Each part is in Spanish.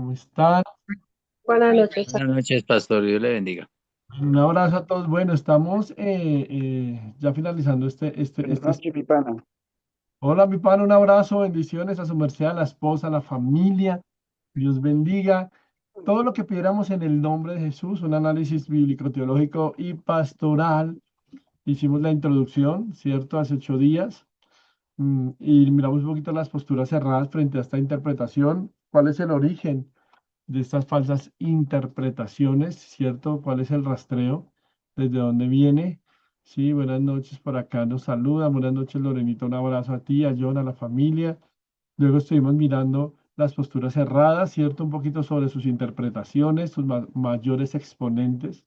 ¿Cómo están? Buenas noches. Buenas noches, pastor. Dios le bendiga. Un abrazo a todos. Bueno, estamos ya finalizando Buenas noches, mi pana. Hola, mi pan, un abrazo, bendiciones a su merced, a la esposa, a la familia. Dios bendiga. Todo lo que pidiéramos en el nombre de Jesús, un análisis bíblico, teológico y pastoral. Hicimos la introducción, ¿cierto? Hace 8 días. Y miramos un poquito las posturas cerradas frente a esta interpretación. ¿Cuál es el origen de estas falsas interpretaciones, ¿cierto? ¿Cuál es el rastreo? ¿Desde dónde viene? Sí, buenas noches, por acá nos saluda. Buenas noches, Lorenita, un abrazo a ti, a John, a la familia. Luego estuvimos mirando las posturas cerradas, ¿cierto? Un poquito sobre sus interpretaciones, sus mayores exponentes.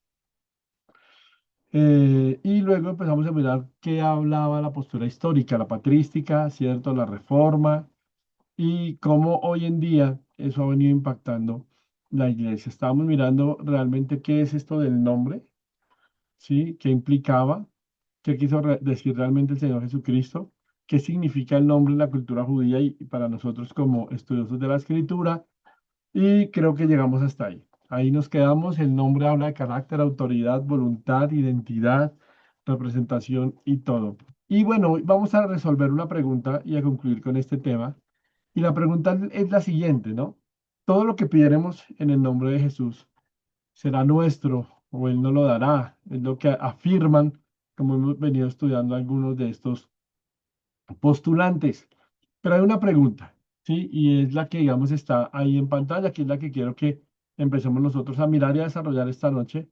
Y luego empezamos a mirar qué hablaba la postura histórica, la patrística, ¿cierto? La reforma y cómo hoy en día eso ha venido impactando la iglesia. Estábamos mirando realmente qué es esto del nombre, ¿sí? ¿Qué implicaba? ¿Qué quiso decir realmente el Señor Jesucristo? ¿Qué significa el nombre en la cultura judía y para nosotros como estudiosos de la Escritura? Y creo que llegamos hasta ahí. Ahí nos quedamos. El nombre habla de carácter, autoridad, voluntad, identidad, representación y todo. Y bueno, vamos a resolver una pregunta y a concluir con este tema. Y la pregunta es la siguiente, ¿no? Todo lo que pidiéremos en el nombre de Jesús será nuestro o Él no lo dará. Es lo que afirman, como hemos venido estudiando algunos de estos postulantes. Pero hay una pregunta, ¿sí? Y es la que, digamos, está ahí en pantalla, que es la que quiero que empecemos nosotros a mirar y a desarrollar esta noche.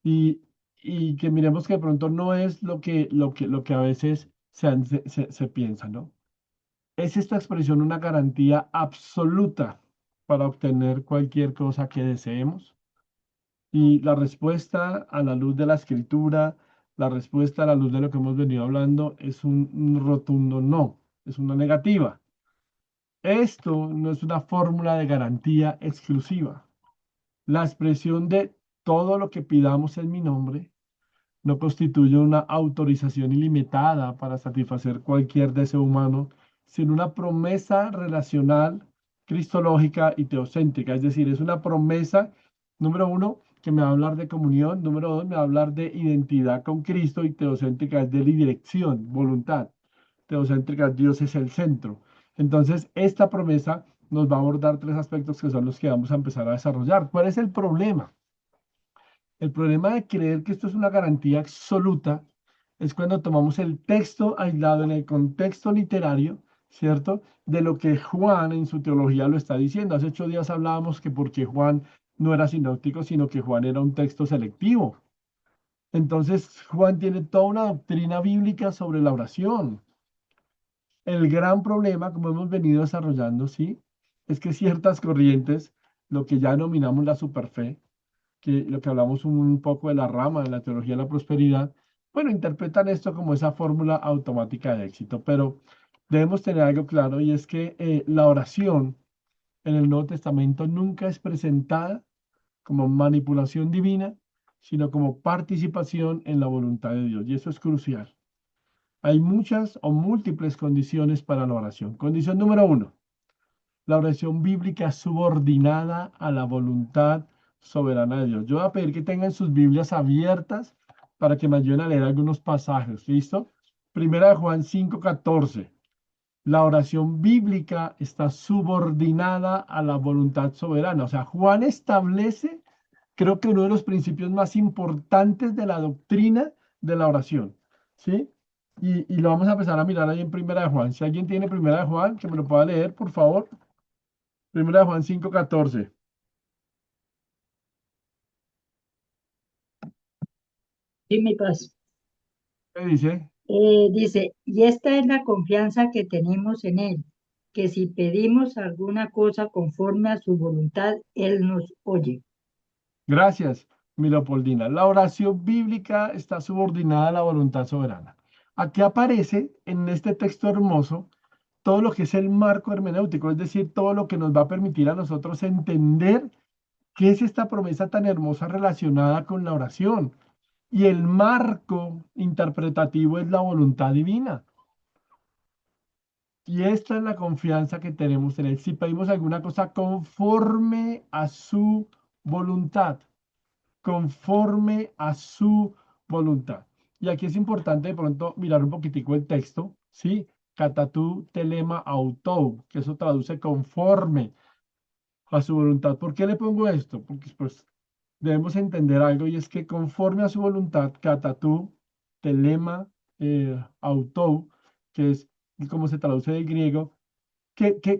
Y, y que miremos que de pronto no es lo que a veces se piensa, ¿no? ¿Es esta expresión una garantía absoluta para obtener cualquier cosa que deseemos? Y la respuesta a la luz de la escritura, la respuesta a la luz de lo que hemos venido hablando es un rotundo no, es una negativa. Esto no es una fórmula de garantía exclusiva. La expresión de todo lo que pidamos en mi nombre no constituye una autorización ilimitada para satisfacer cualquier deseo humano, sino una promesa relacional, cristológica y teocéntrica. Es decir, es una promesa, número uno, que me va a hablar de comunión, número dos, me va a hablar de identidad con Cristo y teocéntrica es de dirección, voluntad. Teocéntrica, Dios es el centro. Entonces, esta promesa nos va a abordar tres aspectos que son los que vamos a empezar a desarrollar. ¿Cuál es el problema? El problema de creer que esto es una garantía absoluta es cuando tomamos el texto aislado en el contexto literario, ¿cierto? De lo que Juan en su teología lo está diciendo. Hace 8 días hablábamos que porque Juan no era sinóptico, sino que Juan era un texto selectivo. Entonces, Juan tiene toda una doctrina bíblica sobre la oración. El gran problema, como hemos venido desarrollando, ¿sí? Es que ciertas corrientes, lo que ya denominamos la superfe, que lo que hablamos un poco de la rama de la teología de la prosperidad, bueno, interpretan esto como esa fórmula automática de éxito, pero debemos tener algo claro y es que la oración en el Nuevo Testamento nunca es presentada como manipulación divina, sino como participación en la voluntad de Dios, y eso es crucial. Hay muchas o múltiples condiciones para la oración. Condición número uno, la oración bíblica es subordinada a la voluntad soberana de Dios. Yo voy a pedir que tengan sus Biblias abiertas para que me ayuden a leer algunos pasajes. ¿Listo? Primera de Juan 5:14. La oración bíblica está subordinada a la voluntad soberana. O sea, Juan establece, creo que uno de los principios más importantes de la doctrina de la oración. ¿Sí? Y lo vamos a empezar a mirar ahí en Primera de Juan. Si alguien tiene Primera de Juan, que me lo pueda leer, por favor. Primera de Juan 5:14. Sí, mi paz. ¿Qué dice? Dice, y esta es la confianza que tenemos en Él, que si pedimos alguna cosa conforme a su voluntad, Él nos oye. Gracias, Milopoldina. La oración bíblica está subordinada a la voluntad soberana. Aquí aparece en este texto hermoso todo lo que es el marco hermenéutico, es decir, todo lo que nos va a permitir a nosotros entender qué es esta promesa tan hermosa relacionada con la oración. Y el marco interpretativo es la voluntad divina. Y esta es la confianza que tenemos en Él. Si pedimos alguna cosa conforme a su voluntad, conforme a su voluntad. Y aquí es importante de pronto mirar un poquitico el texto, ¿sí? Catatú telema autou, que eso traduce conforme a su voluntad. ¿Por qué le pongo esto? Porque pues debemos entender algo y es que conforme a su voluntad, catatú telema autou, que es como se traduce del griego,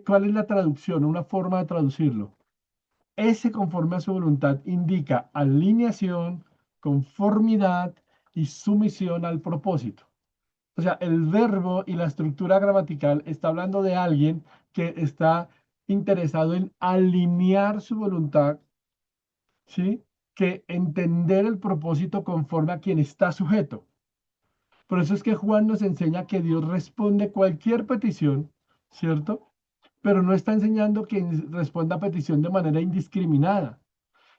¿cuál es la traducción? Una forma de traducirlo. Ese conforme a su voluntad indica alineación, conformidad y sumisión al propósito. O sea, el verbo y la estructura gramatical está hablando de alguien que está interesado en alinear su voluntad, ¿sí? Que entender el propósito conforme a quien está sujeto. Por eso es que Juan nos enseña que Dios responde cualquier petición, ¿cierto? Pero no está enseñando que responda a petición de manera indiscriminada,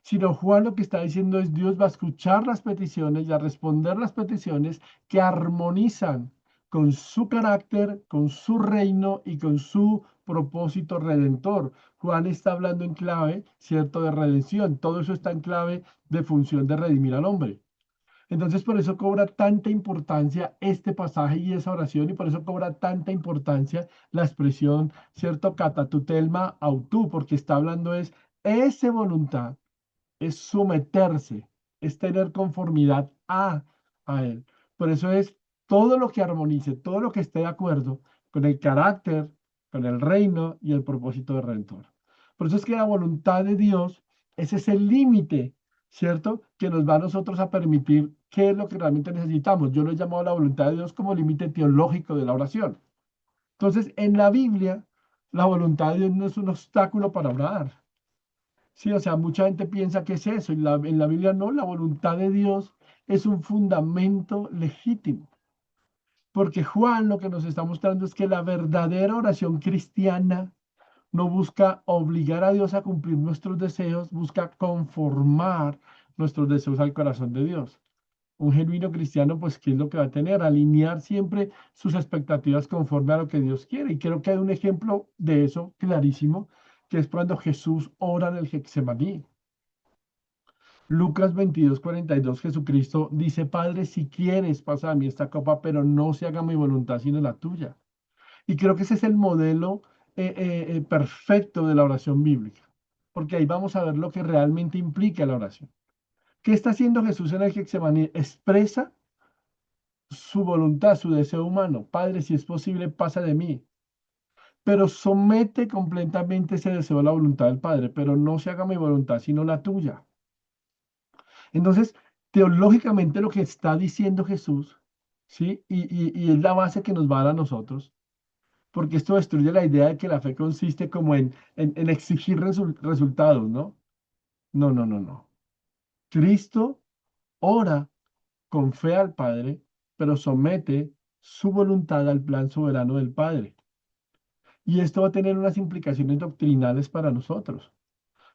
sino Juan lo que está diciendo es Dios va a escuchar las peticiones y a responder las peticiones que armonizan con su carácter, con su reino y con su propósito redentor. Juan está hablando en clave, ¿cierto?, de redención. Todo eso está en clave de función de redimir al hombre. Entonces, por eso cobra tanta importancia este pasaje y esa oración, y por eso cobra tanta importancia la expresión, ¿cierto? Catatutelma autú, porque está hablando es esa voluntad, es someterse, es tener conformidad a Él. Por eso es todo lo que armonice, todo lo que esté de acuerdo con el carácter, con el reino y el propósito del Redentor. Por eso es que la voluntad de Dios es ese límite, ¿cierto? Que nos va a nosotros a permitir qué es lo que realmente necesitamos. Yo lo he llamado la voluntad de Dios como límite teológico de la oración. Entonces, en la Biblia, la voluntad de Dios no es un obstáculo para orar. Sí, o sea, mucha gente piensa que es eso, y en la Biblia no, la voluntad de Dios es un fundamento legítimo, porque Juan lo que nos está mostrando es que la verdadera oración cristiana no busca obligar a Dios a cumplir nuestros deseos, busca conformar nuestros deseos al corazón de Dios. Un genuino cristiano, pues, ¿qué es lo que va a tener? Alinear siempre sus expectativas conforme a lo que Dios quiere. Y creo que hay un ejemplo de eso clarísimo, que es cuando Jesús ora en el Getsemaní. Lucas 22:42, Jesucristo dice, Padre, si quieres, pasa a mí esta copa, pero no se haga mi voluntad, sino la tuya. Y creo que ese es el modelo perfecto de la oración bíblica, porque ahí vamos a ver lo que realmente implica la oración. ¿Qué está haciendo Jesús en el Getsemaní? Expresa su voluntad, su deseo humano. Padre, si es posible, pasa de mí. Pero somete completamente ese deseo a la voluntad del Padre, pero no se haga mi voluntad, sino la tuya. Entonces, teológicamente lo que está diciendo Jesús, ¿sí? Y es la base que nos va a dar a nosotros, porque esto destruye la idea de que la fe consiste como en exigir resultados, ¿no? No, no, no, no. Cristo ora con fe al Padre, pero somete su voluntad al plan soberano del Padre. Y esto va a tener unas implicaciones doctrinales para nosotros.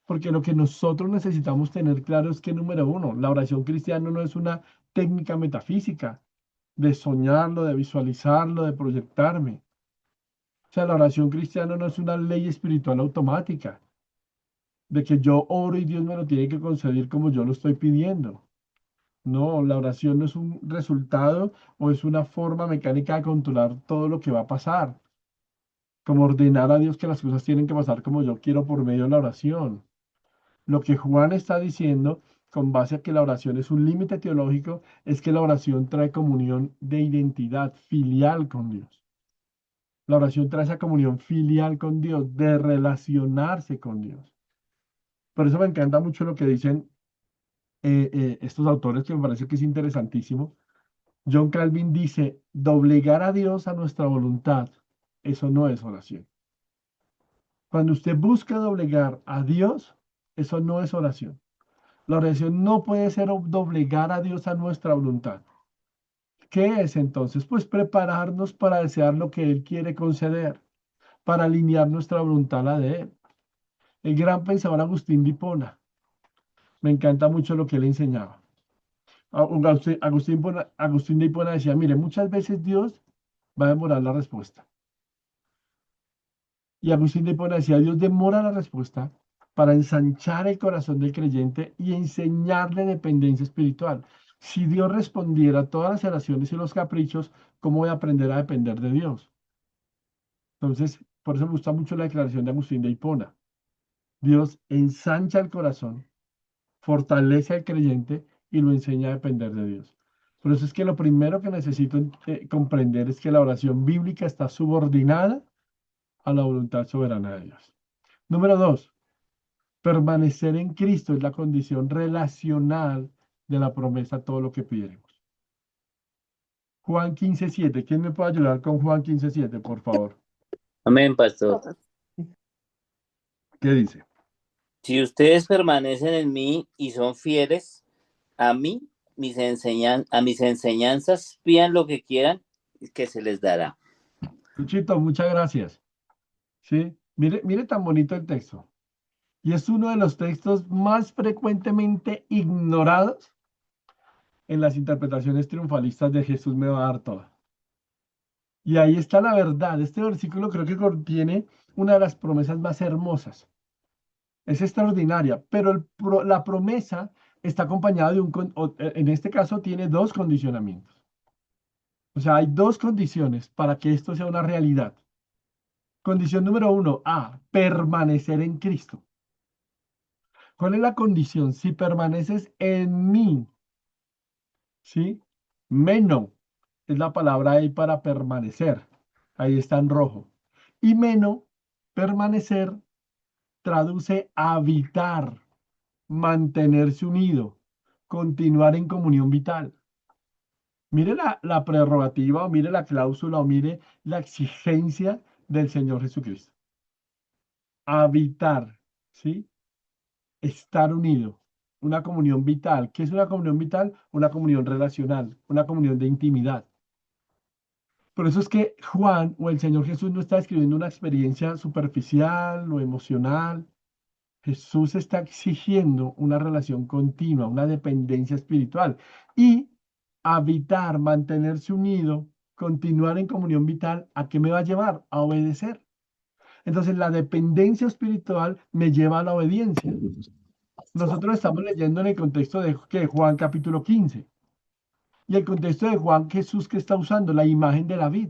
Porque lo que nosotros necesitamos tener claro es que, número uno, la oración cristiana no es una técnica metafísica de soñarlo, de visualizarlo, de proyectarme. O sea, la oración cristiana no es una ley espiritual automática, de que yo oro y Dios me lo tiene que conceder como yo lo estoy pidiendo. No, la oración no es un resultado o es una forma mecánica de controlar todo lo que va a pasar, como ordenar a Dios que las cosas tienen que pasar como yo quiero por medio de la oración. Lo que Juan está diciendo, con base a que la oración es un límite teológico, es que la oración trae comunión de identidad filial con Dios. La oración trae esa comunión filial con Dios, de relacionarse con Dios. Por eso me encanta mucho lo que dicen estos autores, que me parece que es interesantísimo. John Calvin dice, doblegar a Dios a nuestra voluntad, eso no es oración. Cuando usted busca doblegar a Dios, eso no es oración. La oración no puede ser doblegar a Dios a nuestra voluntad. ¿Qué es entonces? Pues prepararnos para desear lo que Él quiere conceder, para alinear nuestra voluntad a la de Él. El gran pensador Agustín de Hipona, me encanta mucho lo que él enseñaba. Agustín de Hipona decía, mire, muchas veces Dios va a demorar la respuesta. Y Agustín de Hipona decía, Dios demora la respuesta para ensanchar el corazón del creyente y enseñarle dependencia espiritual. Si Dios respondiera a todas las oraciones y los caprichos, ¿cómo voy a aprender a depender de Dios? Entonces, por eso me gusta mucho la declaración de Agustín de Hipona. Dios ensancha el corazón, fortalece al creyente y lo enseña a depender de Dios. Por eso es que lo primero que necesito comprender es que la oración bíblica está subordinada a la voluntad soberana de Dios. Número dos, permanecer en Cristo es la condición relacional de la promesa, todo lo que pidamos. Juan 15:7. ¿Quién me puede ayudar con Juan 15:7, por favor? Amén, pastor. ¿Qué dice? Si ustedes permanecen en mí y son fieles a mí, a mis enseñanzas, pidan lo que quieran, que se les dará. Luchito, muchas gracias. ¿Sí? Mire, mire tan bonito el texto. Y es uno de los textos más frecuentemente ignorados en las interpretaciones triunfalistas de Jesús me va a dar toda. Y ahí está la verdad. Este versículo creo que contiene una de las promesas más hermosas. Es extraordinaria, pero la promesa está acompañada de en este caso tiene dos condicionamientos. O sea, hay dos condiciones para que esto sea una realidad. Condición número uno, permanecer en Cristo. ¿Cuál es la condición? Si permaneces en mí, ¿sí? Meno es la palabra ahí para permanecer. Ahí está en rojo. Y meno, permanecer, traduce habitar, mantenerse unido, continuar en comunión vital. Mire la prerrogativa, o mire la cláusula, o mire la exigencia del Señor Jesucristo. Habitar, ¿sí? Estar unido, una comunión vital. ¿Qué es una comunión vital? Una comunión relacional, una comunión de intimidad. Por eso es que Juan o el Señor Jesús no está escribiendo una experiencia superficial o emocional. Jesús está exigiendo una relación continua, una dependencia espiritual. Y habitar, mantenerse unido, continuar en comunión vital, ¿a qué me va a llevar? A obedecer. Entonces la dependencia espiritual me lleva a la obediencia. Nosotros estamos leyendo en el contexto de Juan capítulo 15. Y el contexto de Juan, Jesús que está usando la imagen de la vid.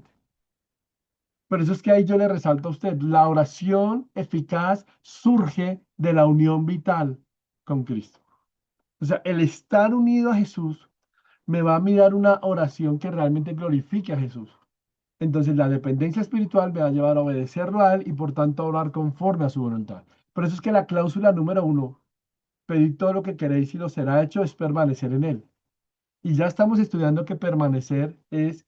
Por eso es que ahí yo le resalto a usted, la oración eficaz surge de la unión vital con Cristo. O sea, el estar unido a Jesús me va a mirar una oración que realmente glorifique a Jesús. Entonces la dependencia espiritual me va a llevar a obedecerlo a Él y por tanto a orar conforme a su voluntad. Por eso es que la cláusula número 1, pedid todo lo que queréis y lo será hecho, es permanecer en Él. Y ya estamos estudiando que permanecer es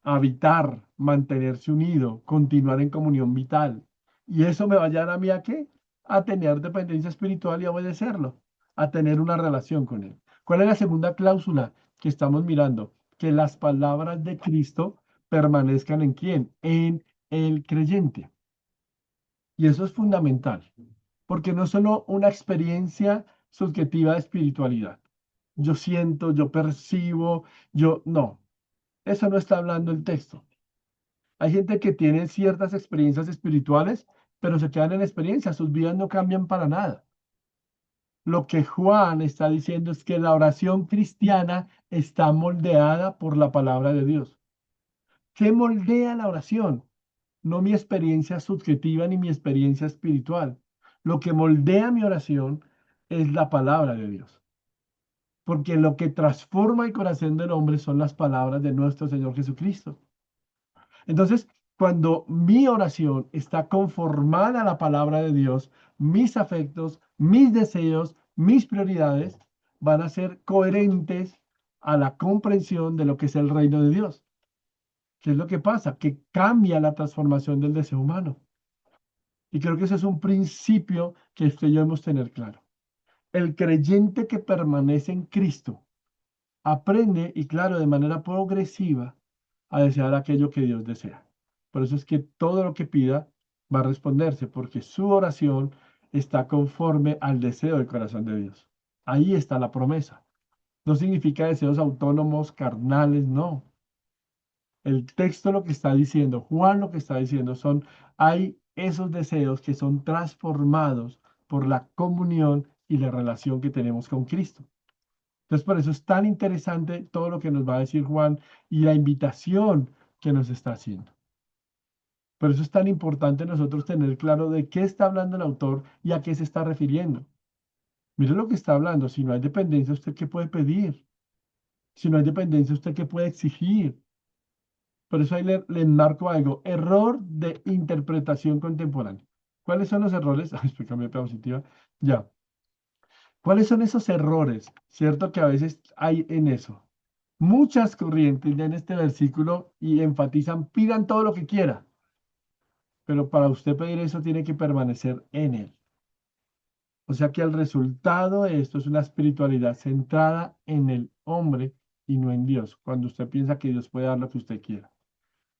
habitar, mantenerse unido, continuar en comunión vital. Y eso me va a llevar a mí a qué? A tener dependencia espiritual y a obedecerlo, a tener una relación con Él. ¿Cuál es la segunda cláusula que estamos mirando? Que las palabras de Cristo permanezcan en quién? En el creyente. Y eso es fundamental, porque no es solo una experiencia subjetiva de espiritualidad. Yo siento, yo percibo, no, eso no está hablando el texto. Hay gente que tiene ciertas experiencias espirituales, pero se quedan en experiencias, sus vidas no cambian para nada. Lo que Juan está diciendo es que la oración cristiana está moldeada por la palabra de Dios. ¿Qué moldea la oración? No mi experiencia subjetiva ni mi experiencia espiritual. Lo que moldea mi oración es la palabra de Dios. Porque lo que transforma el corazón del hombre son las palabras de nuestro Señor Jesucristo. Entonces, cuando mi oración está conformada a la palabra de Dios, mis afectos, mis deseos, mis prioridades van a ser coherentes a la comprensión de lo que es el reino de Dios. ¿Qué es lo que pasa? Que cambia la transformación del deseo humano. Y creo que ese es un principio que usted y yo debemos tener claro. El creyente que permanece en Cristo aprende, y claro, de manera progresiva, a desear aquello que Dios desea. Por eso es que todo lo que pida va a responderse, porque su oración está conforme al deseo del corazón de Dios. Ahí está la promesa. No significa deseos autónomos, carnales, no. El texto lo que está diciendo, Juan lo que está diciendo hay esos deseos que son transformados por la comunión y la relación que tenemos con Cristo. Entonces, por eso es tan interesante todo lo que nos va a decir Juan y la invitación que nos está haciendo. Por eso es tan importante nosotros tener claro de qué está hablando el autor y a qué se está refiriendo. Mire lo que está hablando. Si no hay dependencia, ¿usted qué puede pedir? Si no hay dependencia, ¿usted qué puede exigir? Por eso ahí le enmarco algo. Error de interpretación contemporánea. ¿Cuáles son los errores? Ay, explícame diapositiva. Ya. ¿Cuáles son esos errores? ¿Cierto? Que a veces hay en eso. Muchas corrientes ya en este versículo y enfatizan, pidan todo lo que quiera. Pero para usted pedir eso tiene que permanecer en él. O sea que el resultado de esto es una espiritualidad centrada en el hombre y no en Dios. Cuando usted piensa que Dios puede dar lo que usted quiera.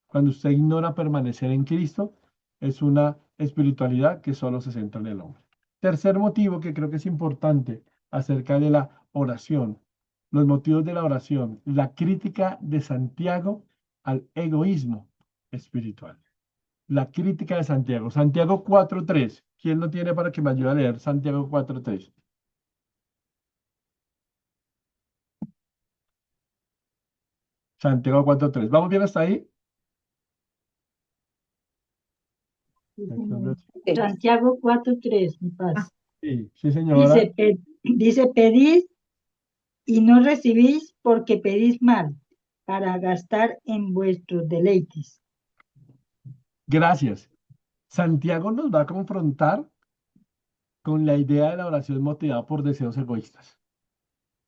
Cuando usted ignora permanecer en Cristo, es una espiritualidad que solo se centra en el hombre. Tercer motivo que creo que es importante acerca de la oración. Los motivos de la oración. La crítica de Santiago al egoísmo espiritual. La crítica de Santiago. Santiago 4:3. ¿Quién lo tiene para que me ayude a leer Santiago 4:3? Santiago 4:3. ¿Vamos bien hasta ahí? Sí, señor. Santiago 4:3, mi paz. Sí, sí, señora. Dice, pedid y no recibís porque pedís mal, para gastar en vuestros deleites. Gracias. Santiago nos va a confrontar con la idea de la oración motivada por deseos egoístas.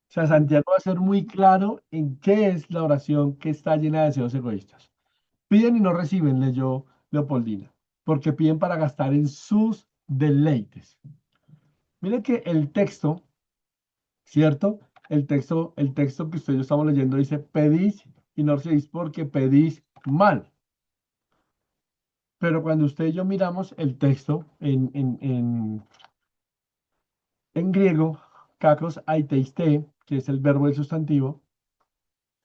O sea, Santiago va a ser muy claro en qué es la oración que está llena de deseos egoístas. Piden y no reciben, leyó Leopoldina, porque piden para gastar en sus deleites. Mire que el texto, ¿cierto? El texto que ustedes estamos leyendo dice, pedís y no recibís porque pedís mal. Pero cuando usted y yo miramos el texto en griego, kakos aiteiste, que es el verbo del sustantivo,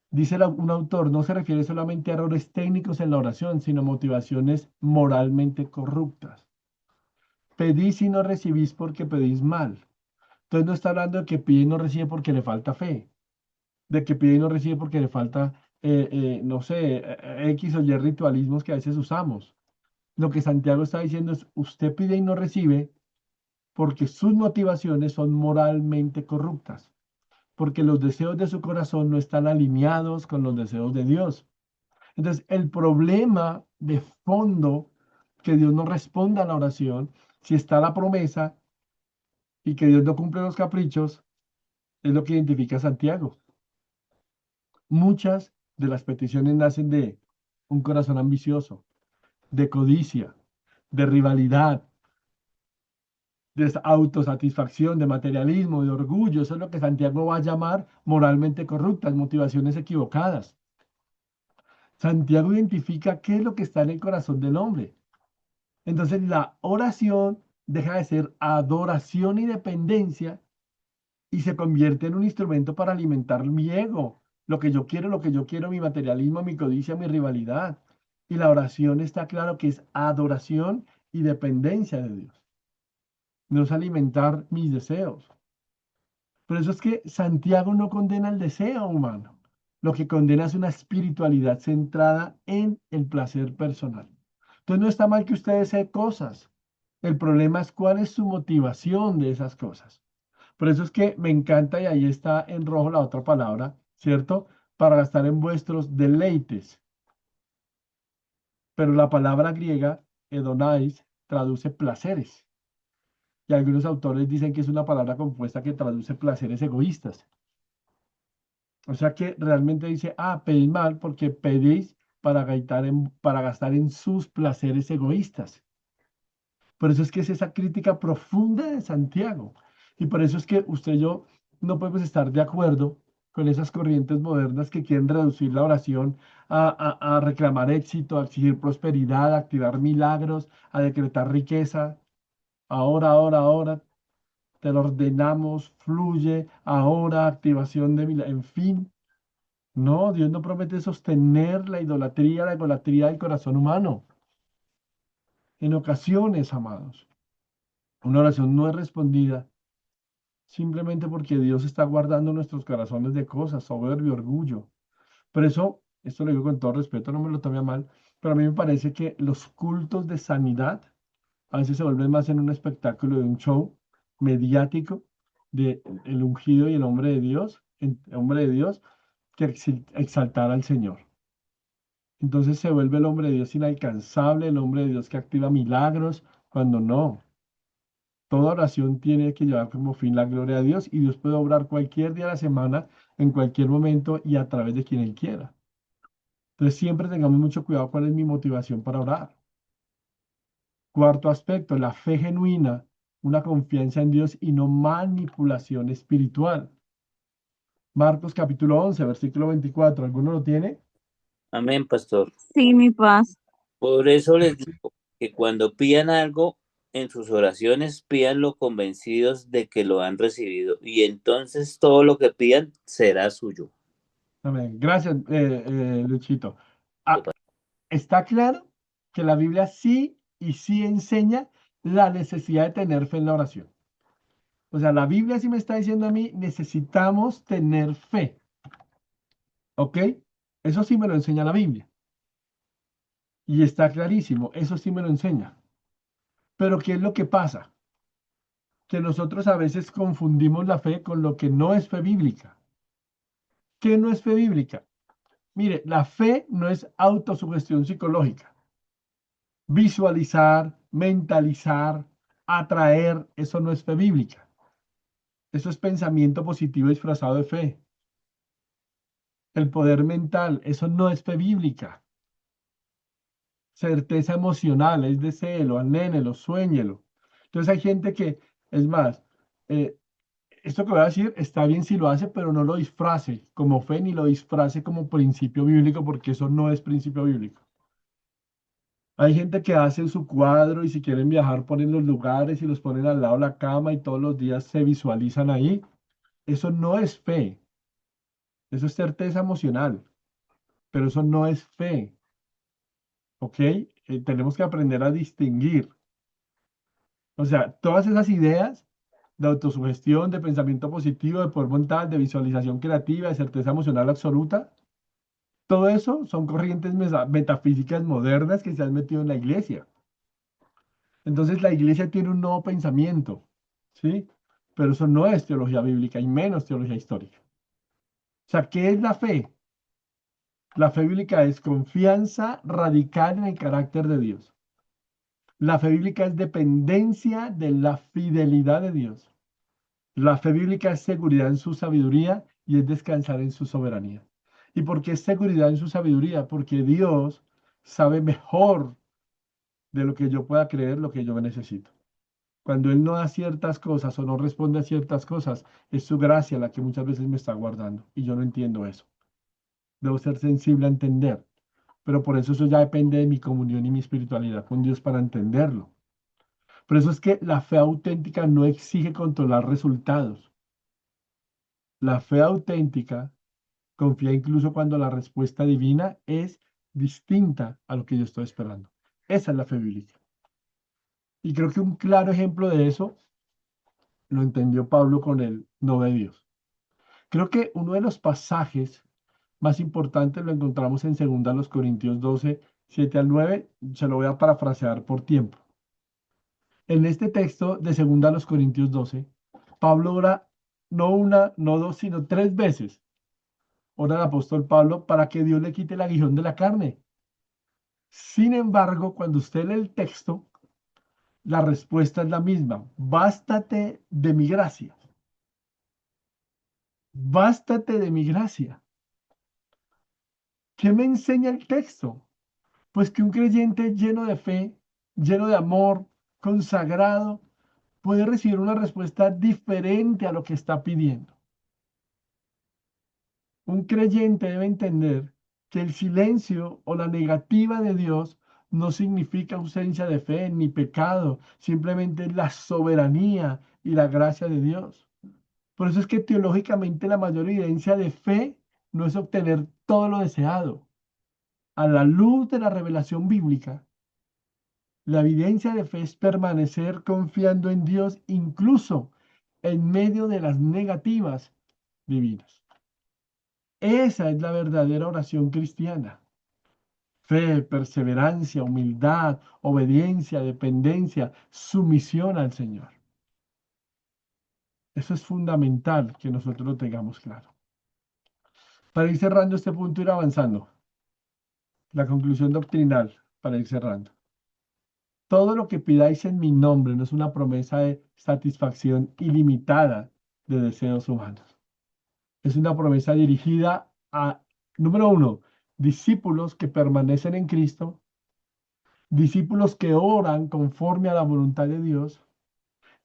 dice un autor, no se refiere solamente a errores técnicos en la oración, sino motivaciones moralmente corruptas. Pedís y no recibís porque pedís mal. Entonces no está hablando de que pide y no recibe porque le falta fe, de que pide y no recibe porque le falta, no sé, X o Y ritualismos que a veces usamos. Lo que Santiago está diciendo es, usted pide y no recibe porque sus motivaciones son moralmente corruptas, porque los deseos de su corazón no están alineados con los deseos de Dios. Entonces, el problema de fondo que Dios no responda a la oración, si está la promesa y que Dios no cumple los caprichos, es lo que identifica a Santiago. Muchas de las peticiones nacen de un corazón ambicioso, de codicia, de rivalidad, de autosatisfacción, de materialismo, de orgullo. Eso es lo que Santiago va a llamar moralmente corruptas, motivaciones equivocadas. Santiago identifica qué es lo que está en el corazón del hombre. Entonces la oración deja de ser adoración y dependencia y se convierte en un instrumento para alimentar mi ego, lo que yo quiero, mi materialismo, mi codicia, mi rivalidad. Y la oración está claro que es adoración y dependencia de Dios. No es alimentar mis deseos. Por eso es que Santiago no condena el deseo humano. Lo que condena es una espiritualidad centrada en el placer personal. Entonces no está mal que usted desee cosas. El problema es cuál es su motivación de esas cosas. Por eso es que me encanta y ahí está en rojo la otra palabra, ¿cierto? Para gastar en vuestros deleites. Pero la palabra griega, hedonais, traduce placeres. Y algunos autores dicen que es una palabra compuesta que traduce placeres egoístas. O sea que realmente dice, pedís mal porque pedís para gastar en sus placeres egoístas. Por eso es que es esa crítica profunda de Santiago. Y por eso es que usted y yo no podemos estar de acuerdo con esas corrientes modernas que quieren reducir la oración a reclamar éxito, a exigir prosperidad, a activar milagros, a decretar riqueza. Ahora, te lo ordenamos, fluye, ahora, activación de milagros, en fin. No, Dios no promete sostener la idolatría, la egolatría del corazón humano. En ocasiones, amados, una oración no es respondida simplemente porque Dios está guardando nuestros corazones de cosas, soberbia, orgullo. Por eso, esto lo digo con todo respeto, no me lo tome a mal, pero a mí me parece que los cultos de sanidad a veces se vuelven más en un espectáculo de un show mediático de el ungido y el hombre de Dios, hombre de Dios, que exaltar al Señor. Entonces se vuelve el hombre de Dios inalcanzable, el hombre de Dios que activa milagros, cuando no. Toda oración tiene que llevar como fin la gloria de Dios y Dios puede obrar cualquier día de la semana, en cualquier momento y a través de quien Él quiera. Entonces siempre tengamos mucho cuidado cuál es mi motivación para orar. Cuarto aspecto, la fe genuina, una confianza en Dios y no manipulación espiritual. Marcos capítulo 11, versículo 24. ¿Alguno lo tiene? Amén, pastor. Sí, mi paz. Por eso les digo que cuando pidan algo en sus oraciones, pídanlo convencidos de que lo han recibido y entonces todo lo que pidan será suyo. Amén. Gracias, Luchito. Ah, está claro que la Biblia sí y sí enseña la necesidad de tener fe en la oración. O sea, la Biblia sí me está diciendo a mí, necesitamos tener fe. ¿Ok? Eso sí me lo enseña la Biblia. Y está clarísimo, eso sí me lo enseña. Pero ¿qué es lo que pasa? Que nosotros a veces confundimos la fe con lo que no es fe bíblica. ¿Qué no es fe bíblica? Mire, la fe no es autosugestión psicológica. Visualizar, mentalizar, atraer, eso no es fe bíblica. Eso es pensamiento positivo disfrazado de fe. El poder mental, eso no es fe bíblica. Certeza emocional, es deséelo, anhénelo, suéñelo. Entonces hay gente que, es más, eh, esto que voy a decir está bien si lo hace, pero no lo disfrace como fe ni lo disfrace como principio bíblico, porque eso no es principio bíblico. Hay gente que hace su cuadro y si quieren viajar ponen los lugares y los ponen al lado de la cama y todos los días se visualizan ahí. Eso no es fe, eso es certeza emocional, pero eso no es fe, ¿ok? Tenemos que aprender a distinguir. O sea, todas esas ideas de autosugestión, de pensamiento positivo, de poder mental, de visualización creativa, de certeza emocional absoluta, todo eso son corrientes metafísicas modernas que se han metido en la iglesia. Entonces la iglesia tiene un nuevo pensamiento, ¿sí? Pero eso no es teología bíblica y menos teología histórica. O sea, ¿qué es la fe? La fe bíblica es confianza radical en el carácter de Dios. La fe bíblica es dependencia de la fidelidad de Dios. La fe bíblica es seguridad en su sabiduría y es descansar en su soberanía. ¿Y por qué es seguridad en su sabiduría? Porque Dios sabe mejor de lo que yo pueda creer, lo que yo necesito. Cuando Él no da ciertas cosas o no responde a ciertas cosas, es su gracia la que muchas veces me está guardando y yo no entiendo eso. Debo ser sensible a entender, pero por eso ya depende de mi comunión y mi espiritualidad con Dios para entenderlo. Por eso es que la fe auténtica no exige controlar resultados. La fe auténtica confía incluso cuando la respuesta divina es distinta a lo que yo estoy esperando. Esa es la fe bíblica. Y creo que un claro ejemplo de eso lo entendió Pablo con el no de Dios. Creo que uno de los pasajes más importantes lo encontramos en 2 Corintios 12, 7 al 9. Se lo voy a parafrasear por tiempo. En este texto de 2 Corintios 12, Pablo ora no una, no dos, sino tres veces. Ora el apóstol Pablo para que Dios le quite el aguijón de la carne. Sin embargo, cuando usted lee el texto, la respuesta es la misma. Bástate de mi gracia. Bástate de mi gracia. ¿Qué me enseña el texto? Pues que un creyente lleno de fe, lleno de amor, consagrado, puede recibir una respuesta diferente a lo que está pidiendo. Un creyente debe entender que el silencio o la negativa de Dios no significa ausencia de fe ni pecado, simplemente es la soberanía y la gracia de Dios. Por eso es que teológicamente la mayor evidencia de fe no es obtener todo lo deseado. A la luz de la revelación bíblica, La evidencia de fe es permanecer confiando en Dios incluso en medio de las negativas divinas. Esa es la verdadera oración cristiana. Fe, perseverancia, humildad, obediencia, dependencia, sumisión al Señor. Eso es fundamental que nosotros lo tengamos claro. Para ir cerrando este punto, ir avanzando. La conclusión doctrinal, para ir cerrando. Todo lo que pidáis en mi nombre no es una promesa de satisfacción ilimitada de deseos humanos. Es una promesa dirigida a, número uno, discípulos que permanecen en Cristo, discípulos que oran conforme a la voluntad de Dios,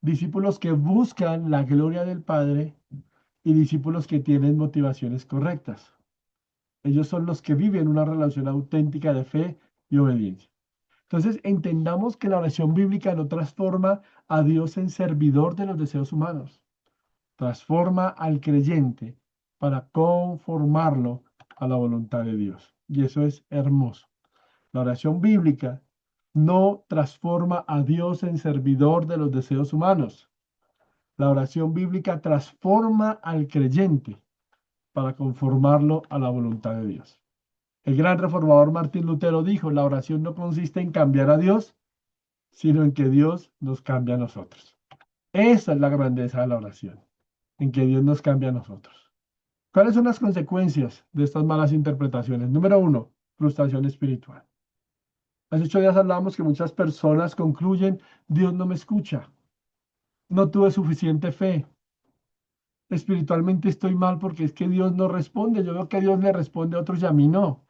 discípulos que buscan la gloria del Padre y discípulos que tienen motivaciones correctas. Ellos son los que viven una relación auténtica de fe y obediencia. Entonces, entendamos que la oración bíblica no transforma a Dios en servidor de los deseos humanos, transforma al creyente para conformarlo a la voluntad de Dios. Y eso es hermoso. La oración bíblica no transforma a Dios en servidor de los deseos humanos. La oración bíblica transforma al creyente para conformarlo a la voluntad de Dios. El gran reformador Martín Lutero dijo, la oración no consiste en cambiar a Dios, sino en que Dios nos cambia a nosotros. Esa es la grandeza de la oración, en que Dios nos cambia a nosotros. ¿Cuáles son las consecuencias de estas malas interpretaciones? Número uno, frustración espiritual. Hace 8 días hablábamos que muchas personas concluyen, Dios no me escucha, no tuve suficiente fe, espiritualmente estoy mal porque es que Dios no responde, yo veo que Dios le responde a otros y a mí no.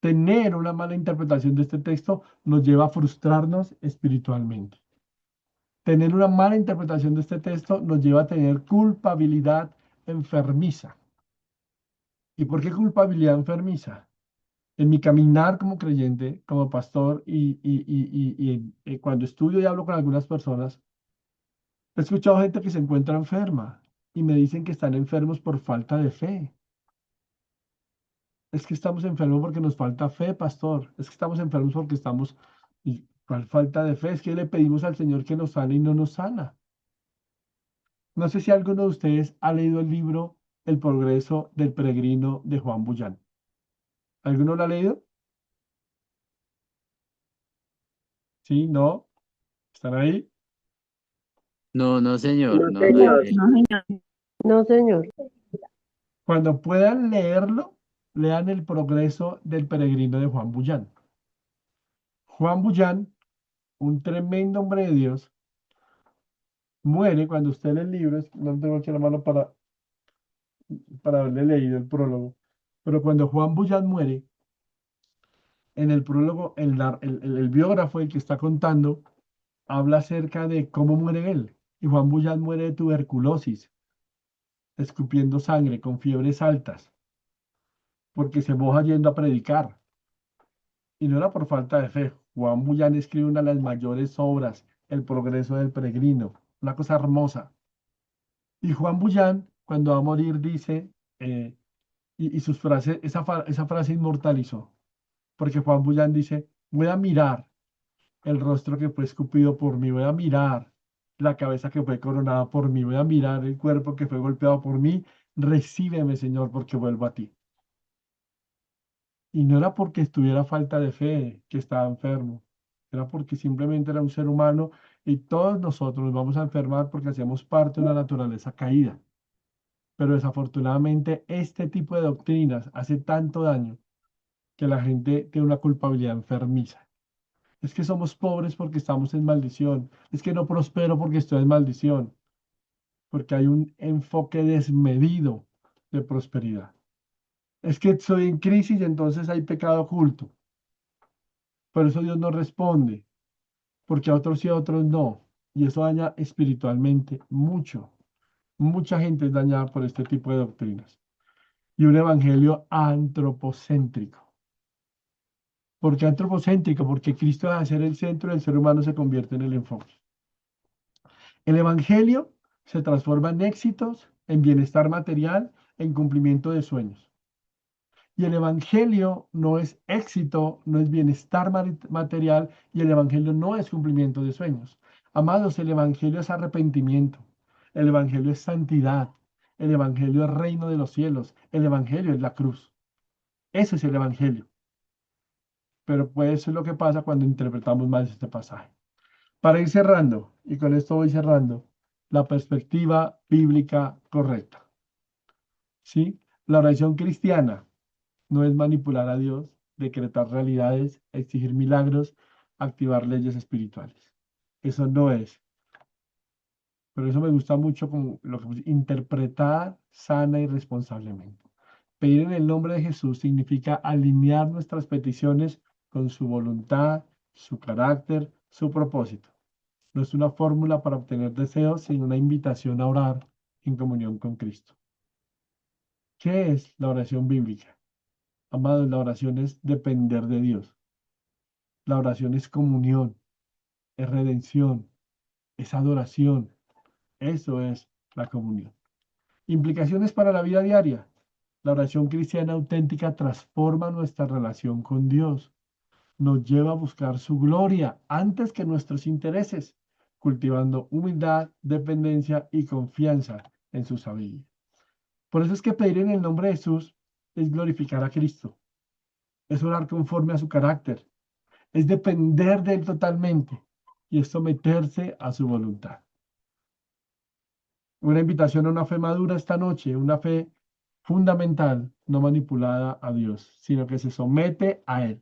Tener una mala interpretación de este texto nos lleva a frustrarnos espiritualmente. Tener una mala interpretación de este texto nos lleva a tener culpabilidad enfermiza. ¿Y por qué culpabilidad enfermiza? En mi caminar como creyente, como pastor y cuando estudio y hablo con algunas personas, he escuchado gente que se encuentra enferma y me dicen que están enfermos por falta de fe. Es que estamos enfermos porque nos falta fe, pastor. Es que estamos enfermos porque estamos... ¿Y cuál falta de fe? Es que le pedimos al Señor que nos sane y no nos sana. No sé si alguno de ustedes ha leído el libro El progreso del peregrino de Juan Bullán. ¿Alguno lo ha leído? ¿Sí? ¿No? ¿Están ahí? No, no, señor, No, no, no he señor. leído. No, señor. Cuando puedan leerlo, lean El progreso del peregrino de Juan Bullán. Juan Bullán, un tremendo hombre de Dios, muere cuando usted lee el libro, no tengo aquí la mano para haberle leído el prólogo, pero cuando Juan Bullán muere, en el prólogo, el biógrafo, el que está contando, habla acerca de cómo muere él. Y Juan Bullán muere de tuberculosis, escupiendo sangre, con fiebres altas, porque se moja yendo a predicar. Y no era por falta de fe. Juan Bullán escribe una de las mayores obras, El progreso del peregrino, una cosa hermosa. Y Juan Bullán, cuando va a morir, dice, y sus frases, esa frase inmortalizó, porque Juan Bullán dice, voy a mirar el rostro que fue escupido por mí, voy a mirar la cabeza que fue coronada por mí, voy a mirar el cuerpo que fue golpeado por mí, recíbeme, Señor, porque vuelvo a ti. Y no era porque estuviera falta de fe que estaba enfermo, era porque simplemente era un ser humano y todos nosotros nos vamos a enfermar porque hacemos parte de una naturaleza caída. Pero desafortunadamente este tipo de doctrinas hace tanto daño que la gente tiene una culpabilidad enfermiza. Es que somos pobres porque estamos en maldición. Es que no prospero porque estoy en maldición. Porque hay un enfoque desmedido de prosperidad. Es que soy en crisis y entonces hay pecado oculto. Por eso Dios no responde. Porque a otros sí, a otros no. Y eso daña espiritualmente mucho. Mucha gente es dañada por este tipo de doctrinas. Y un evangelio antropocéntrico. ¿Por qué antropocéntrico? Porque Cristo, al ser el centro del ser humano, se convierte en el enfoque. El evangelio se transforma en éxitos, en bienestar material, en cumplimiento de sueños. Y el Evangelio no es éxito, no es bienestar material, y el Evangelio no es cumplimiento de sueños. Amados, el Evangelio es arrepentimiento, el Evangelio es santidad, el Evangelio es reino de los cielos, el Evangelio es la cruz. Eso es el Evangelio. Pero pues eso es lo que pasa cuando interpretamos mal este pasaje. Para ir cerrando, y con esto voy cerrando, la perspectiva bíblica correcta. ¿Sí? La oración cristiana no es manipular a Dios, decretar realidades, exigir milagros, activar leyes espirituales. Eso no es. Pero eso me gusta mucho como lo que puse, interpretar sana y responsablemente. Pedir en el nombre de Jesús significa alinear nuestras peticiones con su voluntad, su carácter, su propósito. No es una fórmula para obtener deseos, sino una invitación a orar en comunión con Cristo. ¿Qué es la oración bíblica? Amados, la oración es depender de Dios. La oración es comunión, es redención, es adoración. Eso es la comunión. Implicaciones para la vida diaria. La oración cristiana auténtica transforma nuestra relación con Dios. Nos lleva a buscar su gloria antes que nuestros intereses, cultivando humildad, dependencia y confianza en su sabiduría. Por eso es que pedir en el nombre de Jesús es glorificar a Cristo, es orar conforme a su carácter, es depender de Él totalmente y es someterse a su voluntad. Una invitación a una fe madura esta noche, una fe fundamental, no manipulada a Dios, sino que se somete a Él.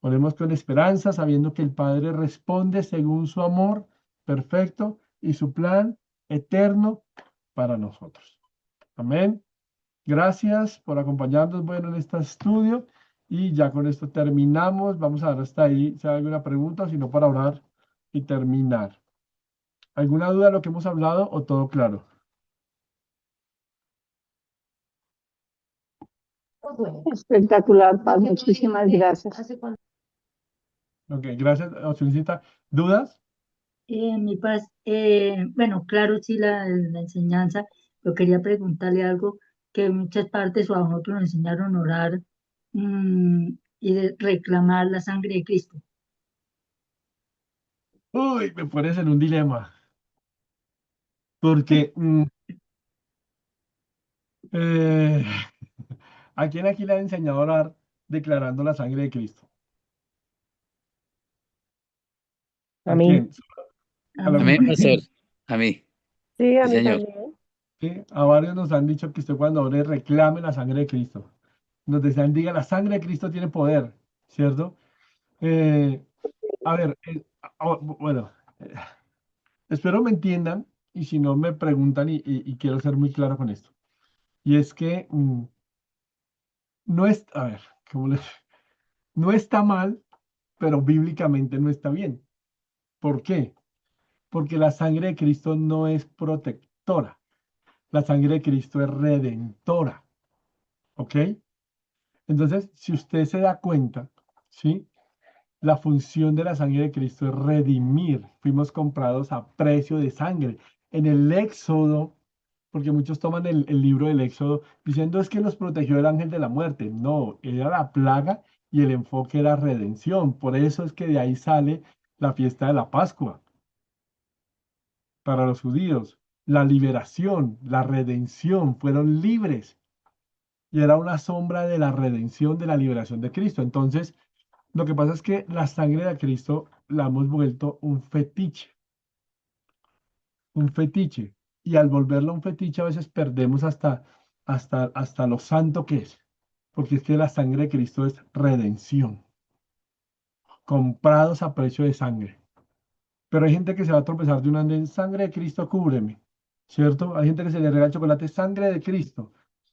Oremos con esperanza, sabiendo que el Padre responde según su amor perfecto y su plan eterno para nosotros. Amén. Gracias por acompañarnos, bueno, en este estudio. Y ya con esto terminamos. Vamos a ver hasta ahí si hay alguna pregunta, si no, para orar y terminar. ¿Alguna duda de lo que hemos hablado o todo claro? Espectacular, Paz. Muchísimas gracias. Ok, gracias. Opcioncita. ¿Dudas? Mi paz, bueno, claro, sí, la enseñanza, pero quería preguntarle algo que en muchas partes o a nosotros nos enseñaron a orar y de reclamar la sangre de Cristo. Uy, me pones en un dilema. Porque eh, ¿a quién aquí le han enseñado a orar declarando la sangre de Cristo? A ¿A mí. quién? A A lo A mí, mí, mejor pastor, a mí, Sí, a sí, mí señor. también. sí, a varios nos han dicho que usted cuando ore reclame la sangre de Cristo. Nos decían, diga, la sangre de Cristo tiene poder, ¿cierto? Eh, a ver, bueno, eh, espero me entiendan y si no me preguntan y quiero ser muy claro con esto. Y es que no es, a ver, ¿cómo les- no está mal, pero bíblicamente no está bien. ¿Por qué? Porque la sangre de Cristo no es protectora. La sangre de Cristo es redentora. ¿Ok? Entonces, si usted se da cuenta, ¿sí? La función de la sangre de Cristo es redimir. Fuimos comprados a precio de sangre. En el Éxodo, porque muchos toman el libro del Éxodo diciendo es que los protegió el ángel de la muerte. No, era la plaga y el enfoque era redención. Por eso es que de ahí sale la fiesta de la Pascua para los judíos. La liberación, la redención, fueron libres. Y era una sombra de la redención, de la liberación de Cristo. Entonces, lo que pasa es que la sangre de Cristo la hemos vuelto un fetiche, un fetiche. Y al volverlo un fetiche a veces perdemos hasta lo santo que es. Porque es que la sangre de Cristo es redención, comprados a precio de sangre. Pero hay gente que se va a tropezar de una en sangre de Cristo, cúbreme, ¿cierto? Hay gente que se le regala el chocolate, sangre de Cristo,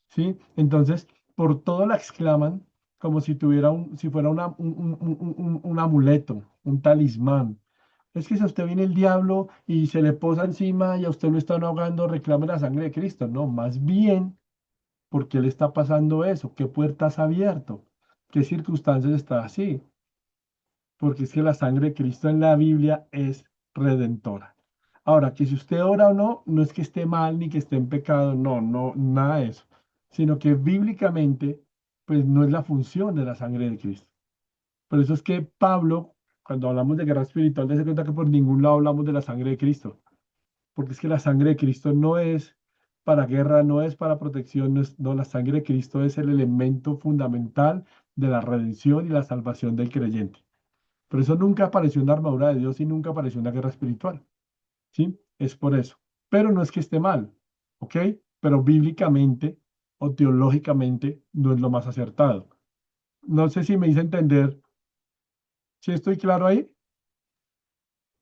¿sí? Entonces, por todo la exclaman como si tuviera si fuera un amuleto, un talismán. Es que si a usted viene el diablo y se le posa encima y a usted lo están ahogando, reclame la sangre de Cristo. No, más bien, ¿por qué le está pasando eso? ¿Qué puertas ha abierto? ¿Qué circunstancias está así? Porque es que la sangre de Cristo en la Biblia es redentora. Ahora, que si usted ora o no, no es que esté mal ni que esté en pecado, no, no, nada de eso, sino que bíblicamente pues no es la función de la sangre de Cristo. Por eso es que Pablo, cuando hablamos de guerra espiritual, dése cuenta que por ningún lado hablamos de la sangre de Cristo, porque es que la sangre de Cristo no es para guerra, no es para protección, no, la sangre de Cristo es el elemento fundamental de la redención y la salvación del creyente. Por eso nunca apareció una armadura de Dios y nunca apareció una guerra espiritual, ¿sí? Es por eso. Pero no es que esté mal, ¿ok? Pero bíblicamente o teológicamente no es lo más acertado. No sé si me hice entender. ¿Sí estoy claro ahí?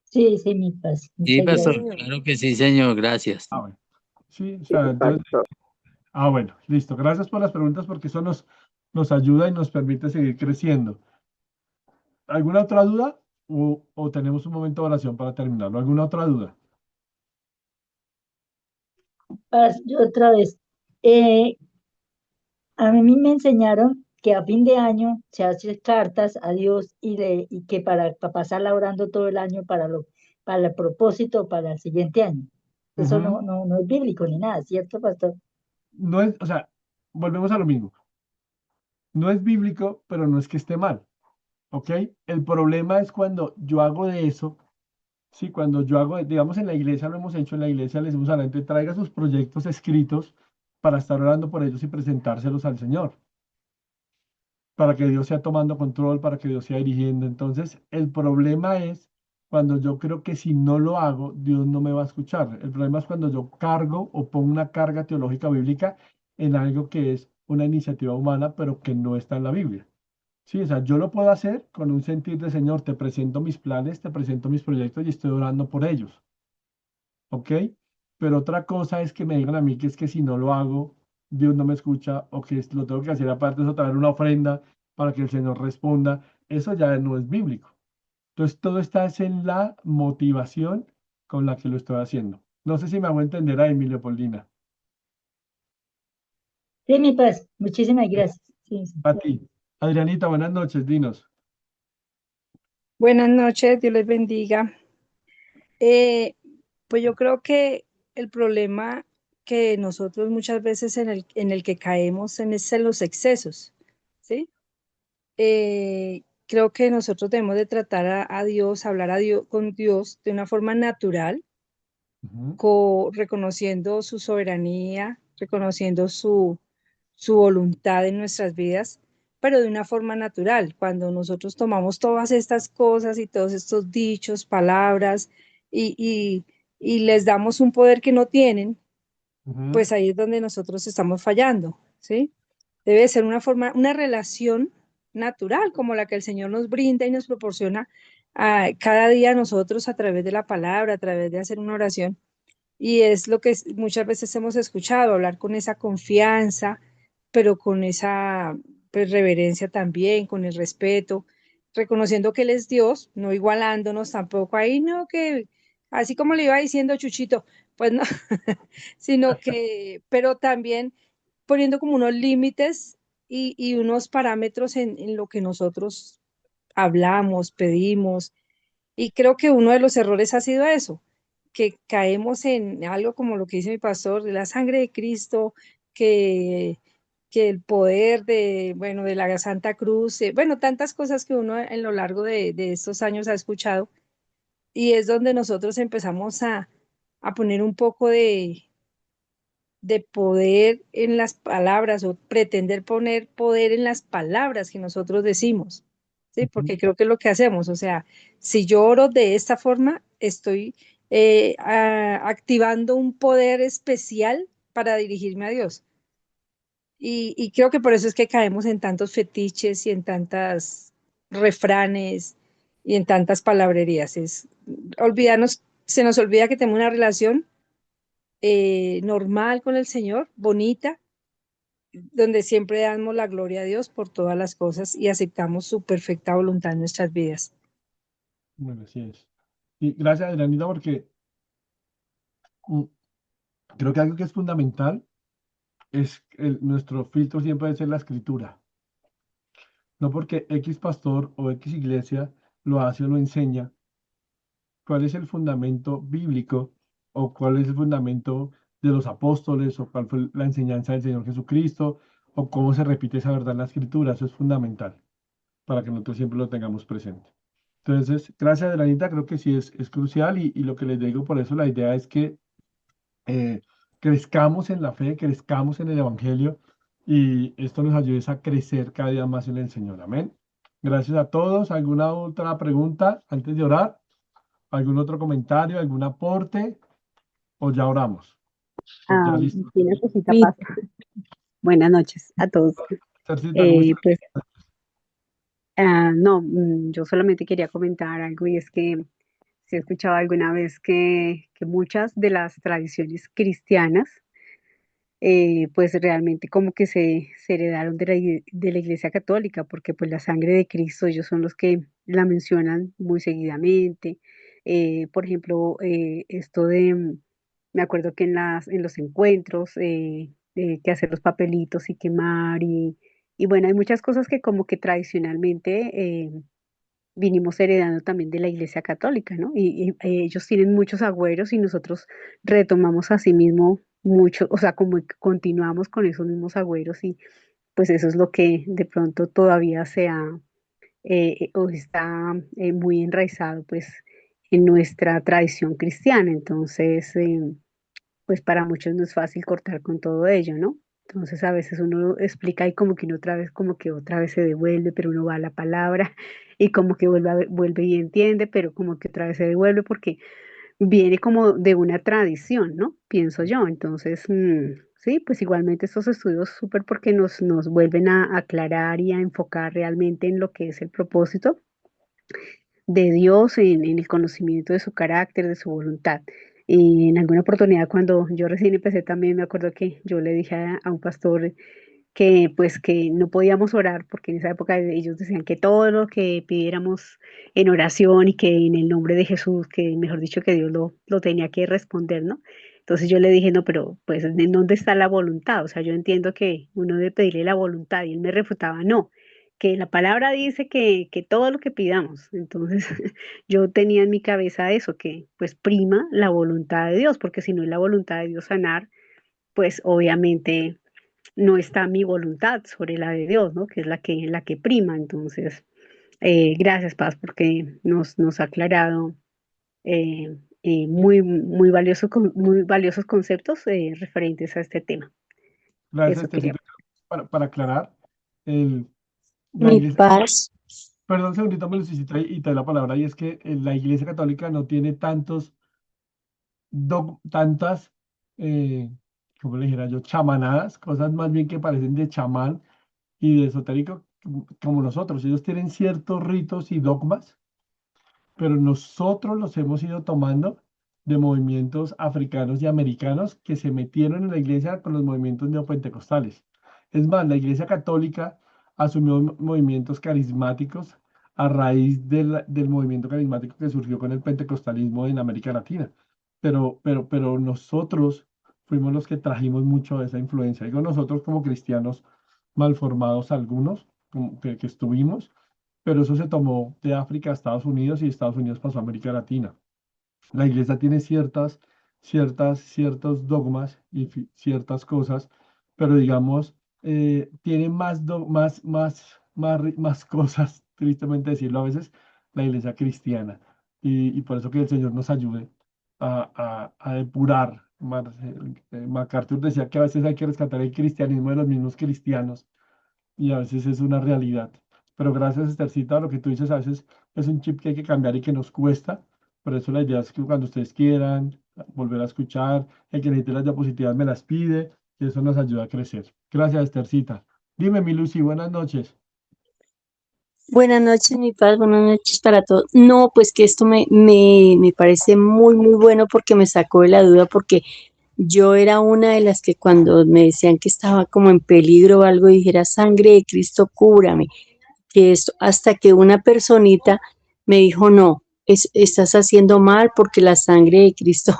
Sí, sí, mi paz. Sí, Muchas Sí, pastor, gracias. señor. claro que sí, señor, gracias. Ah, bueno. Sí, o Sí, sea, entonces, pastor. bueno, listo. Gracias por las preguntas porque eso nos ayuda y nos permite seguir creciendo. ¿Alguna otra duda? ¿O tenemos un momento de oración para terminarlo? ¿Alguna otra duda? Paz, yo otra vez. Eh, a mí me enseñaron que a fin de año se hace cartas a Dios y que para pasarla orando todo el año para el propósito para el siguiente año. Eso Ujú. no es bíblico ni nada, ¿cierto, pastor? No es, o sea, volvemos a lo mismo. No es bíblico, pero no es que esté mal, ¿ok? El problema es cuando yo hago de eso. Sí, cuando yo hago, digamos en la iglesia lo hemos hecho, en la iglesia le decimos a la gente, traiga sus proyectos escritos para estar orando por ellos y presentárselos al Señor, para que Dios sea tomando control, para que Dios sea dirigiendo. Entonces, el problema es cuando yo creo que si no lo hago, Dios no me va a escuchar. El problema es cuando yo cargo o pongo una carga teológica bíblica en algo que es una iniciativa humana, pero que no está en la Biblia. Sí, o sea, yo lo puedo hacer con un sentir de Señor, te presento mis planes, te presento mis proyectos y estoy orando por ellos. ¿Ok? Pero otra cosa es que me digan a mí que es que si no lo hago, Dios no me escucha o que lo tengo que hacer aparte de traer una ofrenda para que el Señor responda. Eso ya no es bíblico. Entonces, todo está es en la motivación con la que lo estoy haciendo. No sé si me hago entender a Emilio Poldina. Sí, mi paz. Muchísimas gracias. Sí, sí. A ti. Adrianita, buenas noches, dinos. Buenas noches, Dios les bendiga. Eh, pues yo creo que el problema que nosotros muchas veces en el que caemos es en los excesos, ¿sí? Creo que nosotros debemos de tratar a Dios, hablar a Dios, con Dios de una forma natural, Ujú, reconociendo su soberanía, reconociendo su voluntad en nuestras vidas, pero de una forma natural. Cuando nosotros tomamos todas estas cosas y todos estos dichos, palabras, y, y, y les damos un poder que no tienen, ujú, pues ahí es donde nosotros estamos fallando, ¿sí? Debe ser una forma, una relación natural como la que el Señor nos brinda y nos proporciona cada día a nosotros a través de la palabra, a través de hacer una oración. Y es lo que muchas veces hemos escuchado, hablar con esa confianza, pero con esa pues, reverencia también, con el respeto, reconociendo que Él es Dios, no igualándonos tampoco ahí, no que, así como le iba diciendo Chuchito, pues no, sino que, pero también poniendo como unos límites y unos parámetros en lo que nosotros hablamos, pedimos, y creo que uno de los errores ha sido eso, que caemos en algo como lo que dice mi pastor, de la sangre de Cristo, que, que el poder de, bueno, de la Santa Cruz, bueno, tantas cosas que uno en lo largo de estos años ha escuchado, y es donde nosotros empezamos a poner un poco de poder en las palabras o pretender poner poder en las palabras que nosotros decimos, ¿sí? ujú. Porque creo que es lo que hacemos, o sea, si yo oro de esta forma, estoy activando un poder especial para dirigirme a Dios. Y creo que por eso es que caemos en tantos fetiches y en tantas refranes y en tantas palabrerías. Es olvidarnos, se nos olvida que tenemos una relación normal con el Señor, bonita, donde siempre damos la gloria a Dios por todas las cosas y aceptamos su perfecta voluntad en nuestras vidas. Bueno, así es. Y gracias, Adrianita, porque mm, creo que algo que es fundamental es nuestro filtro siempre debe ser la escritura. No porque X pastor o X iglesia lo hace o lo enseña, cuál es el fundamento bíblico o cuál es el fundamento de los apóstoles o cuál fue la enseñanza del Señor Jesucristo o cómo se repite esa verdad en la escritura. Eso es fundamental para que nosotros siempre lo tengamos presente. Entonces, gracias, Adelanita, creo que sí es crucial y lo que les digo, por eso la idea es que eh, crezcamos en la fe, crezcamos en el Evangelio y esto nos ayude a crecer cada día más en el Señor. Amén. Gracias a todos. ¿Alguna otra pregunta antes de orar? ¿Algún otro comentario? ¿Algún aporte? ¿O ya oramos? ¿O ya listo? Tiene cosita pasa. Buenas noches a todos. Tercita, ¿cómo estás? Pues, no, yo solamente quería comentar algo y es que se he escuchado alguna vez que muchas de las tradiciones cristianas, pues realmente como que se heredaron de la Iglesia Católica, porque pues la sangre de Cristo, ellos son los que la mencionan muy seguidamente. Por ejemplo, esto de, me acuerdo que en los encuentros, que hacer los papelitos y quemar y bueno, hay muchas cosas que como que tradicionalmente vinimos heredando también de la Iglesia Católica, ¿no? Y ellos tienen muchos agüeros y nosotros retomamos a sí mismo mucho, o sea, como que continuamos con esos mismos agüeros y pues eso es lo que de pronto todavía o está muy enraizado pues en nuestra tradición cristiana. Entonces, pues para muchos no es fácil cortar con todo ello, ¿no? Entonces a veces uno explica y como que uno otra vez, como que otra vez se devuelve, pero uno va a la palabra y como que vuelve y entiende, pero como que otra vez se devuelve porque viene como de una tradición, ¿no? Pienso yo. Entonces, sí, pues igualmente estos estudios súper porque nos vuelven a aclarar y a enfocar realmente en lo que es el propósito de Dios en el conocimiento de su carácter, de su voluntad. Y en alguna oportunidad cuando yo recién empecé también me acuerdo que yo le dije a un pastor que pues que no podíamos orar porque en esa época ellos decían que todo lo que pidiéramos en oración y que en el nombre de Jesús, que mejor dicho que Dios lo tenía que responder, ¿no? Entonces yo le dije, no, pero pues ¿en dónde está la voluntad? O sea, yo entiendo que uno debe pedirle la voluntad y él me refutaba, no, que la palabra dice que todo lo que pidamos. Entonces yo tenía en mi cabeza eso, que pues prima la voluntad de Dios, porque si no es la voluntad de Dios sanar, pues obviamente no está mi voluntad sobre la de Dios, ¿no? Que es la que prima. Entonces, gracias, Paz, porque nos ha aclarado muy valiosos conceptos referentes a este tema. Gracias, Eso quería. Tercita. Para aclarar, la Mi iglesia, paz. perdón, un segundito, me lo y te doy la palabra, y es que la Iglesia Católica no tiene tantas, eh, ¿cómo le dijera yo? Chamanadas, cosas más bien que parecen de chamán y de esotérico como nosotros. Ellos tienen ciertos ritos y dogmas, pero nosotros los hemos ido tomando de movimientos africanos y americanos que se metieron en la iglesia con los movimientos neopentecostales. Es más, la iglesia católica asumió movimientos carismáticos a raíz del movimiento carismático que surgió con el pentecostalismo en América Latina. Pero nosotros fuimos los que trajimos mucho de esa influencia. Digo nosotros como cristianos mal formados algunos, que estuvimos, pero eso se tomó de África a Estados Unidos y de Estados Unidos pasó a América Latina. La iglesia tiene ciertos dogmas y ciertas cosas, pero digamos, tiene más cosas, tristemente decirlo a veces, la iglesia cristiana. Y por eso que el Señor nos ayude a depurar. MacArthur decía que a veces hay que rescatar el cristianismo de los mismos cristianos y a veces es una realidad. Pero gracias, Estercita, a lo que tú dices, a veces es un chip que hay que cambiar y que nos cuesta. Por eso la idea es que cuando ustedes quieran volver a escuchar, el que necesite las diapositivas me las pide y eso nos ayuda a crecer. Gracias, Estercita. Dime, mi Lucy, buenas noches. Buenas noches, mi paz, buenas noches para todos. No, pues que esto me parece muy, muy bueno porque me sacó de la duda, porque yo era una de las que cuando me decían que estaba como en peligro o algo, dijera, sangre de Cristo, cúbrame. Que esto, hasta que una personita me dijo, no, estás haciendo mal porque la sangre de Cristo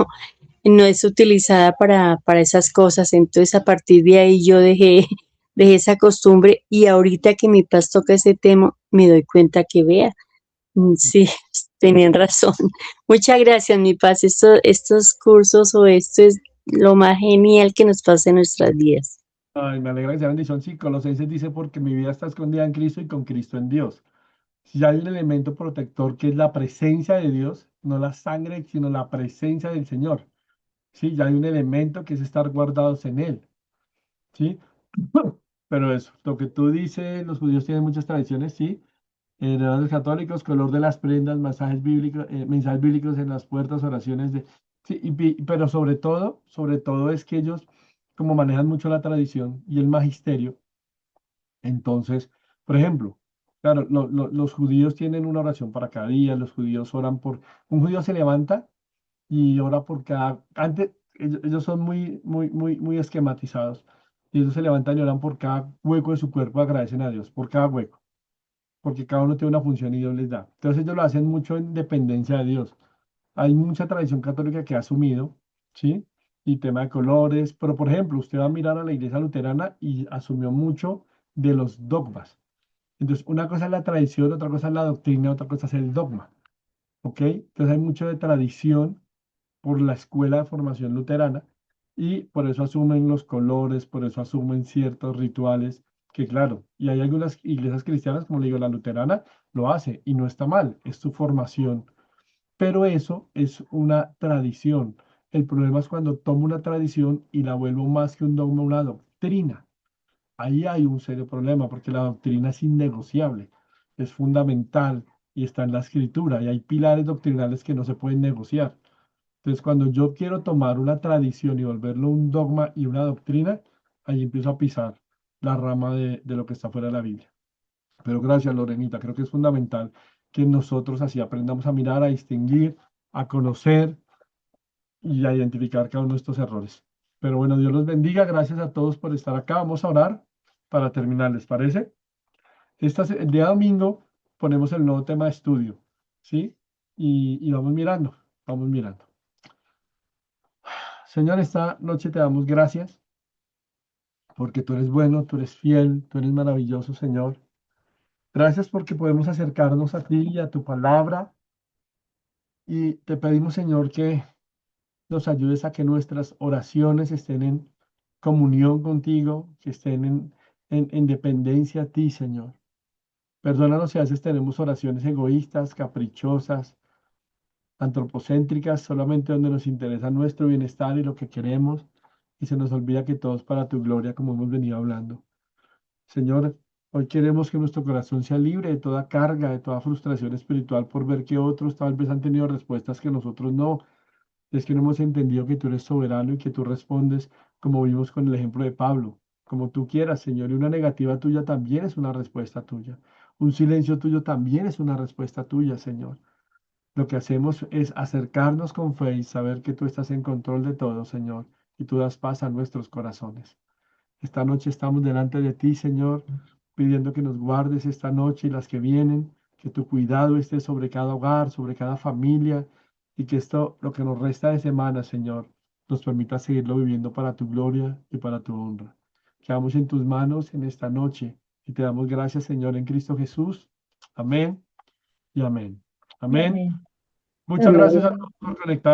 no es utilizada para esas cosas. Entonces, a partir de ahí yo dejé esa costumbre y ahorita que mi paz toca ese tema, me doy cuenta que vea, sí, tenían razón. Muchas gracias, mi paz. Estos cursos o esto es lo más genial que nos pasa en nuestras vidas. Ay, me alegra que sea bendición. Sí, Colosenses dice, porque mi vida está escondida en Cristo y con Cristo en Dios. Si hay un elemento protector que es la presencia de Dios, no la sangre, sino la presencia del Señor. Sí, ya hay un elemento que es estar guardados en Él. ¿Sí? Pero eso, lo que tú dices, los judíos tienen muchas tradiciones, sí. Los católicos, color de las prendas, mensajes bíblicos en las puertas, oraciones de... Sí, pero sobre todo es que ellos, como manejan mucho la tradición y el magisterio, entonces, por ejemplo, claro, los judíos tienen una oración para cada día, los judíos oran por... Un judío se levanta y ora por cada... Antes, ellos son muy esquematizados. Y ellos se levantan y oran por cada hueco de su cuerpo, agradecen a Dios por cada hueco, porque cada uno tiene una función y Dios les da. Entonces ellos lo hacen mucho en dependencia de Dios. Hay mucha tradición católica que ha asumido, ¿sí? Y tema de colores, pero por ejemplo, usted va a mirar a la iglesia luterana y asumió mucho de los dogmas. Entonces, una cosa es la tradición, otra cosa es la doctrina, otra cosa es el dogma, ¿ok? Entonces hay mucho de tradición por la escuela de formación luterana y por eso asumen los colores, por eso asumen ciertos rituales, que claro, y hay algunas iglesias cristianas, como le digo, la luterana lo hace y no está mal, es su formación, pero eso es una tradición. El problema es cuando tomo una tradición y la vuelvo más que un dogma, una doctrina. Ahí hay un serio problema porque la doctrina es innegociable, es fundamental y está en la escritura y hay pilares doctrinales que no se pueden negociar. Entonces, cuando yo quiero tomar una tradición y volverlo un dogma y una doctrina, ahí empiezo a pisar la rama de lo que está fuera de la Biblia. Pero gracias, Lorenita. Creo que es fundamental que nosotros así aprendamos a mirar, a distinguir, a conocer y a identificar cada uno de estos errores. Pero bueno, Dios los bendiga. Gracias a todos por estar acá. Vamos a orar para terminar, ¿les parece? El día domingo ponemos el nuevo tema de estudio, ¿sí? Y vamos mirando, vamos mirando. Señor, esta noche te damos gracias porque tú eres bueno, tú eres fiel, tú eres maravilloso, Señor. Gracias porque podemos acercarnos a ti y a tu palabra y te pedimos, Señor, que nos ayudes a que nuestras oraciones estén en comunión contigo, que estén en dependencia a ti, Señor. Perdónanos si a veces tenemos oraciones egoístas, caprichosas, antropocéntricas, solamente donde nos interesa nuestro bienestar y lo que queremos, y se nos olvida que todo es para tu gloria, como hemos venido hablando. Señor, hoy queremos que nuestro corazón sea libre de toda carga, de toda frustración espiritual por ver que otros tal vez han tenido respuestas que nosotros no. Es que no hemos entendido que tú eres soberano y que tú respondes como vimos con el ejemplo de Pablo, como tú quieras, Señor, y una negativa tuya también es una respuesta tuya. Un silencio tuyo también es una respuesta tuya, Señor. Lo que hacemos es acercarnos con fe y saber que tú estás en control de todo, Señor, y tú das paz a nuestros corazones. Esta noche estamos delante de ti, Señor, pidiendo que nos guardes esta noche y las que vienen, que tu cuidado esté sobre cada hogar, sobre cada familia, y que esto, lo que nos resta de semana, Señor, nos permita seguirlo viviendo para tu gloria y para tu honra. Quedamos en tus manos en esta noche y te damos gracias, Señor, en Cristo Jesús. Amén y amén. Amén. Amén. Muchas gracias a todos por conectarse.